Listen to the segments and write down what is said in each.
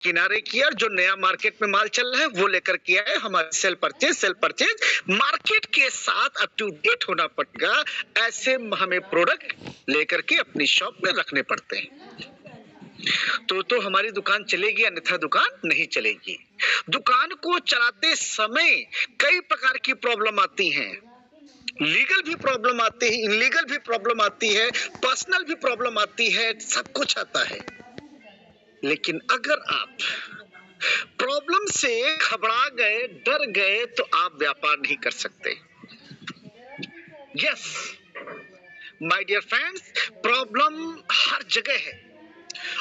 किनारे किया, जो नया मार्केट में माल चल रहा है वो लेकर के आए। हमारे सेल परचेज मार्केट के साथ अप टू डेट होना पड़ेगा। ऐसे हमें प्रोडक्ट लेकर के अपनी शॉप में रखने पड़ते हैं। तो हमारी दुकान चलेगी, अन्यथा दुकान नहीं चलेगी। दुकान को चलाते समय कई प्रकार की प्रॉब्लम आती हैं। लीगल भी प्रॉब्लम आती है, इनलीगल भी प्रॉब्लम आती है, पर्सनल भी प्रॉब्लम आती है, सब कुछ आता है। लेकिन अगर आप प्रॉब्लम से घबरा गए, डर गए, तो आप व्यापार नहीं कर सकते। Yes my dear friends, problem हर जगह है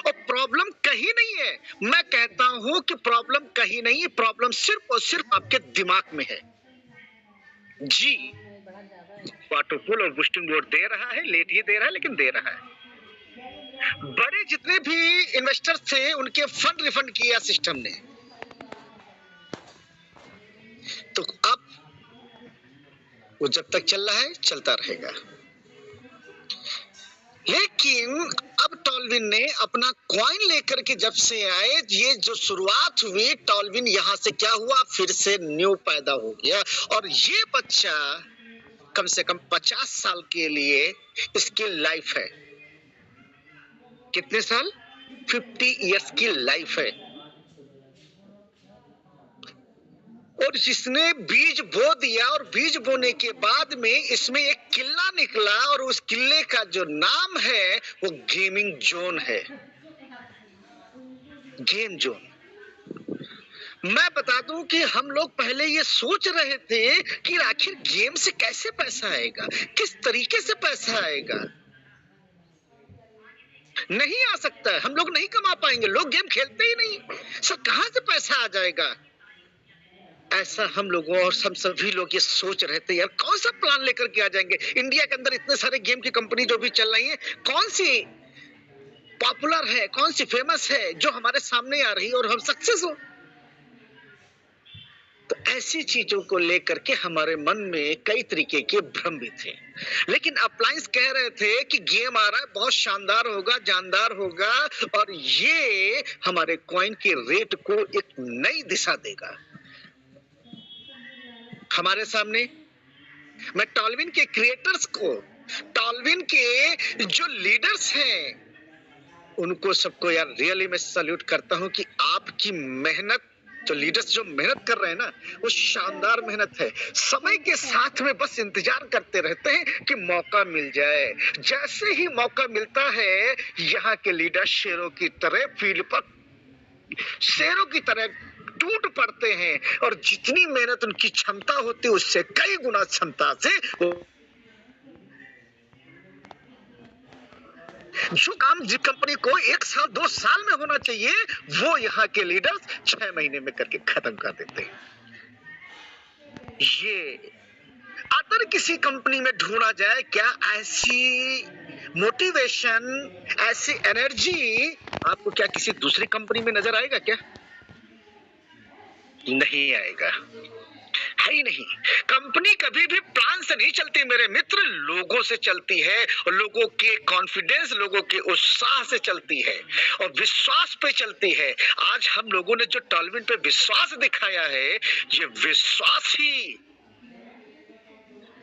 और प्रॉब्लम कहीं नहीं है। मैं कहता हूं कि प्रॉब्लम कहीं नहीं है, प्रॉब्लम सिर्फ और सिर्फ आपके दिमाग में है। जी, वाटरफॉल और बूस्टिंग बोर्ड दे रहा है, लेट ही दे रहा है लेकिन दे रहा है। बड़े जितने भी इन्वेस्टर थे उनके फंड रिफंड किया सिस्टम ने। तो अब वो जब तक चल रहा है चलता रहेगा। लेकिन अब टॉलविन ने अपना कॉइन लेकर के जब से आए, ये जो शुरुआत हुई टॉलविन, यहां से क्या हुआ, फिर से न्यू पैदा हो गया। और ये बच्चा कम से कम 50 साल के लिए इसकी लाइफ है। कितने साल? 50 इयर्स की लाइफ है। और जिसने बीज बो दिया और बीज बोने के बाद में इसमें एक किला निकला और उस किले का जो नाम है वो गेमिंग जोन है। Game zone. मैं बता दूं कि हम लोग पहले ये सोच रहे थे कि आखिर गेम से कैसे पैसा आएगा, किस तरीके से पैसा आएगा। नहीं आ सकता है, हम लोग नहीं कमा पाएंगे, लोग गेम खेलते ही नहीं, सर कहां से पैसा आ जाएगा। ऐसा हम लोगों और हम सभी लोग ये सोच रहे थे, यार कौन सा प्लान लेकर के आ जाएंगे। इंडिया के अंदर इतने सारे गेम की कंपनी जो भी चल रही है, कौन सी पॉपुलर है, कौन सी फेमस है जो हमारे सामने आ रही है और हम सक्सेस हो। तो ऐसी चीजों को लेकर के हमारे मन में कई तरीके के भ्रम भी थे। लेकिन अप्लायंस कह रहे थे कि गेम आ रहा है, बहुत शानदार होगा, जानदार होगा और ये हमारे कॉइन के रेट को एक नई दिशा देगा। हमारे सामने मैं टॉलविन के क्रिएटर्स को, टॉलविन के जो लीडर्स हैं, उनको सबको यार रियली मैं सैल्यूट करता हूं कि आपकी मेहनत, जो लीडर्स जो मेहनत कर रहे हैं ना, वो शानदार मेहनत है। समय के साथ में बस इंतजार करते रहते हैं कि मौका मिल जाए। जैसे ही मौका मिलता है, यहाँ के लीडर शेरों की तरह फील्ड पर शेरों की तरह टूट पड़ते हैं और जितनी मेहनत उनकी क्षमता होती है उससे कई गुना क्षमता से जो काम जिस कंपनी को 1 साल 2 साल में होना चाहिए, वो यहाँ के लीडर्स 6 महीने में करके खत्म कर देते हैं। ये अगर किसी कंपनी में ढूंढा जाए, क्या ऐसी मोटिवेशन, ऐसी एनर्जी आपको क्या किसी दूसरी कंपनी में नजर आएगा? क्या नहीं आएगा, है ही नहीं। कंपनी कभी भी प्लान से नहीं चलती मेरे मित्र, लोगों से चलती है और लोगों के कॉन्फिडेंस, लोगों के उत्साह से चलती है और विश्वास पे चलती है। आज हम लोगों ने जो टॉलविन पे विश्वास दिखाया है, ये विश्वास ही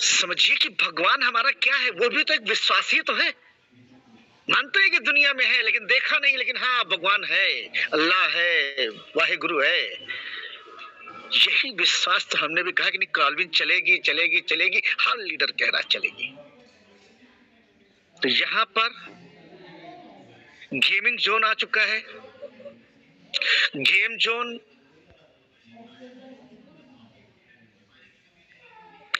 समझिए कि भगवान हमारा क्या है, वो भी तो एक विश्वास ही तो है। मानते हैं कि दुनिया में है लेकिन देखा नहीं, लेकिन हाँ भगवान है, अल्लाह है, वाहिगुरु है। यही विश्वास तो हमने भी कहा कि नहीं, टॉलविन चलेगी चलेगी चलेगी, हर लीडर कह रहा चलेगी। तो यहां पर गेमिंग जोन आ चुका है। गेम जोन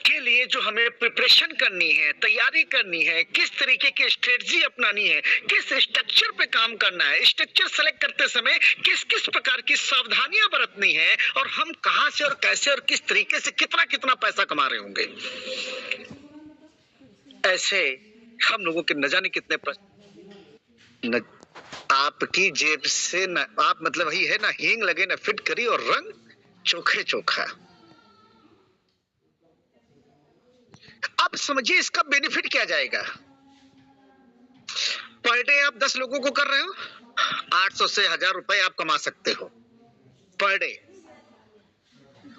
के लिए जो हमें प्रिपरेशन करनी है, तैयारी करनी है, किस तरीके की स्ट्रेटजी अपनानी है, किस स्ट्रक्चर पे काम करना है, स्ट्रक्चर सेलेक्ट करते समय किस किस प्रकार की सावधानियां बरतनी है और हम कहां से और कैसे और किस तरीके से कितना कितना पैसा कमा रहे होंगे, ऐसे हम लोगों के न जाने कितने प्रश्न। आपकी जेब से ना आप मतलब वही है ना, हींग लगे ना फिट करी और रंग चोखे चोखा। अब समझिए इसका बेनिफिट क्या जाएगा। पर डे आप 10 लोगों को कर रहे हो, 800 से 1000 रुपए आप कमा सकते हो पर डे।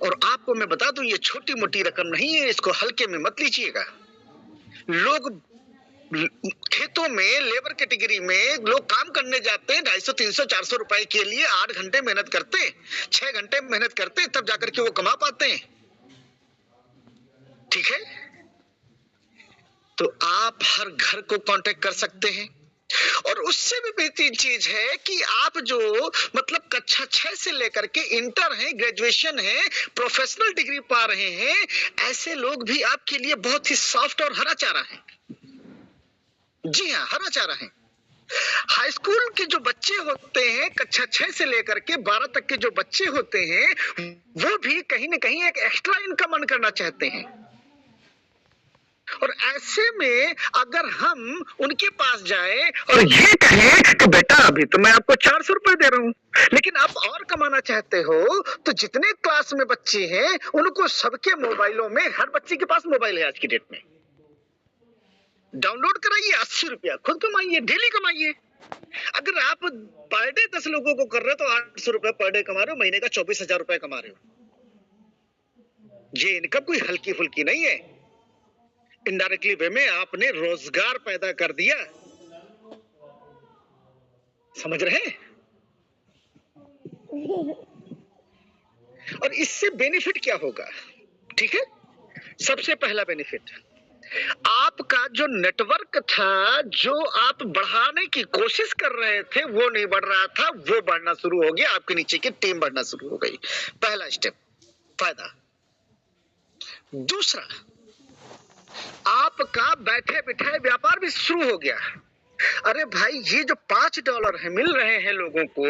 और आपको मैं बता दूं, ये छोटी मोटी रकम नहीं है, इसको हल्के में मत लीजिएगा। लोग खेतों में लेबर कैटेगरी में लोग काम करने जाते हैं 250, 300, 400 रुपए के लिए, 8 घंटे मेहनत करते हैं, 6 घंटे मेहनत करते हैं, तब जाकर के वो कमा पाते हैं। ठीक है, तो आप हर घर को कांटेक्ट कर सकते हैं। और उससे भी बेहतरीन चीज है कि आप जो मतलब कक्षा 6 से लेकर के इंटर है, ग्रेजुएशन है, प्रोफेशनल डिग्री पा रहे हैं, ऐसे लोग भी आपके लिए बहुत ही सॉफ्ट और हरा चारा है। जी हाँ, हरा चारा है। हाई स्कूल के जो बच्चे होते हैं, कक्षा 6 से लेकर के 12 तक के जो बच्चे होते हैं, वो भी कहीं ना कहीं एक एक्स्ट्रा इनकम अर्न करना चाहते हैं। और ऐसे में अगर हम उनके पास जाए और ये कहें कि बेटा अभी तो मैं आपको 400 रुपए दे रहा हूं, लेकिन आप और कमाना चाहते हो, तो जितने क्लास में बच्चे हैं उनको सबके मोबाइलों में, हर बच्चे के पास मोबाइल है आज की डेट में, डाउनलोड कराइए, 80 रुपया खुद कमाइए, डेली कमाइए। अगर आप पर डे 10 लोगों को कर रहे हो तो 800 रुपए पर डे कमा रहे हो, महीने का 24,000 रुपए कमा रहे हो। ये इनकम कोई हल्की फुल्की नहीं है। इनडायरेक्टली वे में आपने रोजगार पैदा कर दिया। समझ रहे हैं? और इससे बेनिफिट क्या होगा? ठीक है, सबसे पहला बेनिफिट, आपका जो नेटवर्क था, जो आप बढ़ाने की कोशिश कर रहे थे, वो नहीं बढ़ रहा था, वो बढ़ना शुरू हो गया, आपके नीचे की टीम बढ़ना शुरू हो गई। पहला स्टेप, फायदा। दूसरा, आपका बैठे बिठाए व्यापार भी शुरू हो गया। अरे भाई, ये जो $5 है मिल रहे हैं लोगों को,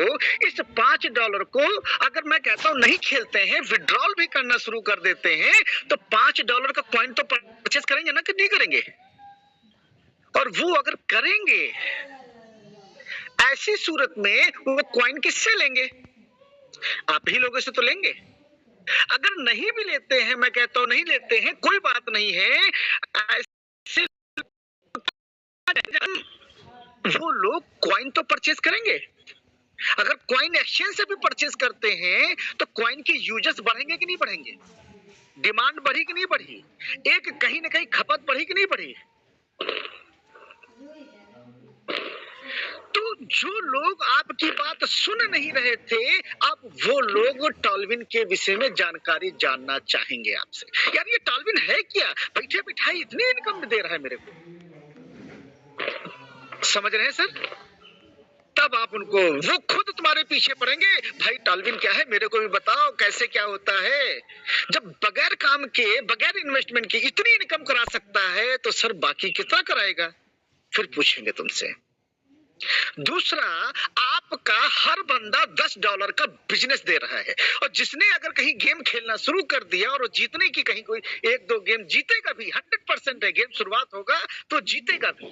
इस $5 को अगर मैं कहता हूं नहीं खेलते हैं, विड्रॉल भी करना शुरू कर देते हैं, तो $5 का कॉइन तो परचेस करेंगे ना, कि नहीं करेंगे? और वो अगर करेंगे, ऐसी सूरत में वो कॉइन किससे लेंगे? आप ही लोगों से तो लेंगे। अगर नहीं भी लेते हैं, मैं कहता हूं नहीं लेते हैं, कोई बात नहीं है, ऐसे वो लोग कॉइन तो परचेस करेंगे। अगर कॉइन एक्सचेंज से भी परचेस करते हैं तो कॉइन के यूजर्स बढ़ेंगे कि नहीं बढ़ेंगे? डिमांड बढ़ी कि नहीं बढ़ी? एक कहीं ना कहीं खपत बढ़ी कि नहीं बढ़ी? तो जो लोग आपकी बात सुन नहीं रहे थे, अब वो लोग टॉलविन के विषय में जानकारी जानना चाहेंगे आपसे। यार, ये टॉलविन है क्या? बैठे बिठाए इतनी इनकम दे रहा है मेरे को। समझ रहे हैं सर? तब आप उनको, वो खुद तुम्हारे पीछे पड़ेंगे, भाई टॉलविन क्या है, मेरे को भी बताओ कैसे क्या होता है। जब बगैर काम के, बगैर इन्वेस्टमेंट के इतनी इनकम करा सकता है, तो सर बाकी कितना कराएगा? फिर पूछेंगे तुमसे। दूसरा, आपका हर बंदा $10 का बिजनेस दे रहा है, और जिसने अगर कहीं गेम खेलना शुरू कर दिया और जीतने की कहीं कोई 1-2 गेम जीतेगा भी, 100% है, गेम शुरुआत होगा तो जीतेगा भी।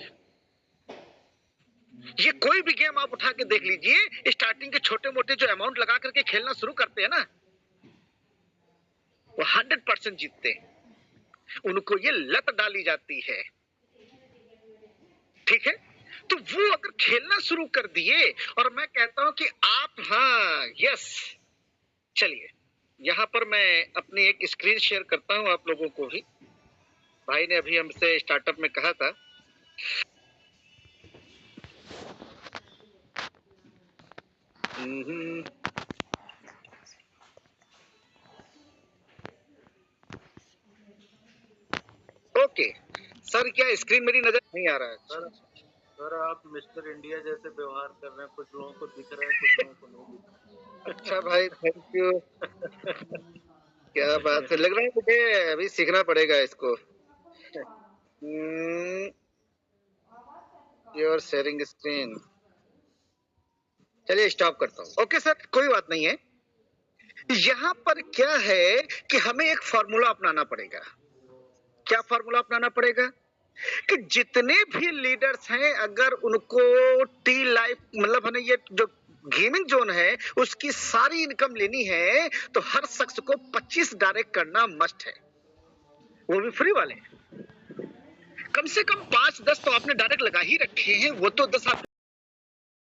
ये कोई भी गेम आप उठा के देख लीजिए, स्टार्टिंग के छोटे मोटे जो अमाउंट लगा करके खेलना शुरू करते हैं ना, वो 100% जीतते हैं। उनको ये लत डाली जाती है। ठीक है, तो वो अगर खेलना शुरू कर दिए, और मैं कहता हूं कि आप, हाँ, यस, चलिए यहां पर मैं अपनी एक स्क्रीन शेयर करता हूं आप लोगों को भी। भाई ने अभी हमसे स्टार्टअप में कहा था, ओके सर, क्या स्क्रीन मेरी नजर नहीं आ रहा है? सर आप मिस्टर इंडिया जैसे व्यवहार कर रहे हैं, कुछ लोगों को दिख रहा है, कुछ लोगों को नहीं दिख रहा। अच्छा भाई, थैंक यू। क्या बात है, लग रहा है मुझे अभी सीखना पड़ेगा इसको। योर शेयरिंग स्क्रीन, चलिए स्टॉप करता हूँ। ओके सर, कोई बात नहीं है। यहाँ पर क्या है कि हमें एक फॉर्मूला अपनाना पड़ेगा। क्या फॉर्मूला अपनाना पड़ेगा? कि जितने भी लीडर्स हैं, अगर उनको टी लाइफ, मतलब हमें ये जो गेमिंग जोन है उसकी सारी इनकम लेनी है, तो हर शख्स को 25 डायरेक्ट करना मस्ट है, वो भी फ्री वाले। कम से कम 5-10 तो आपने डायरेक्ट लगा ही रखे हैं, वो तो 10 आप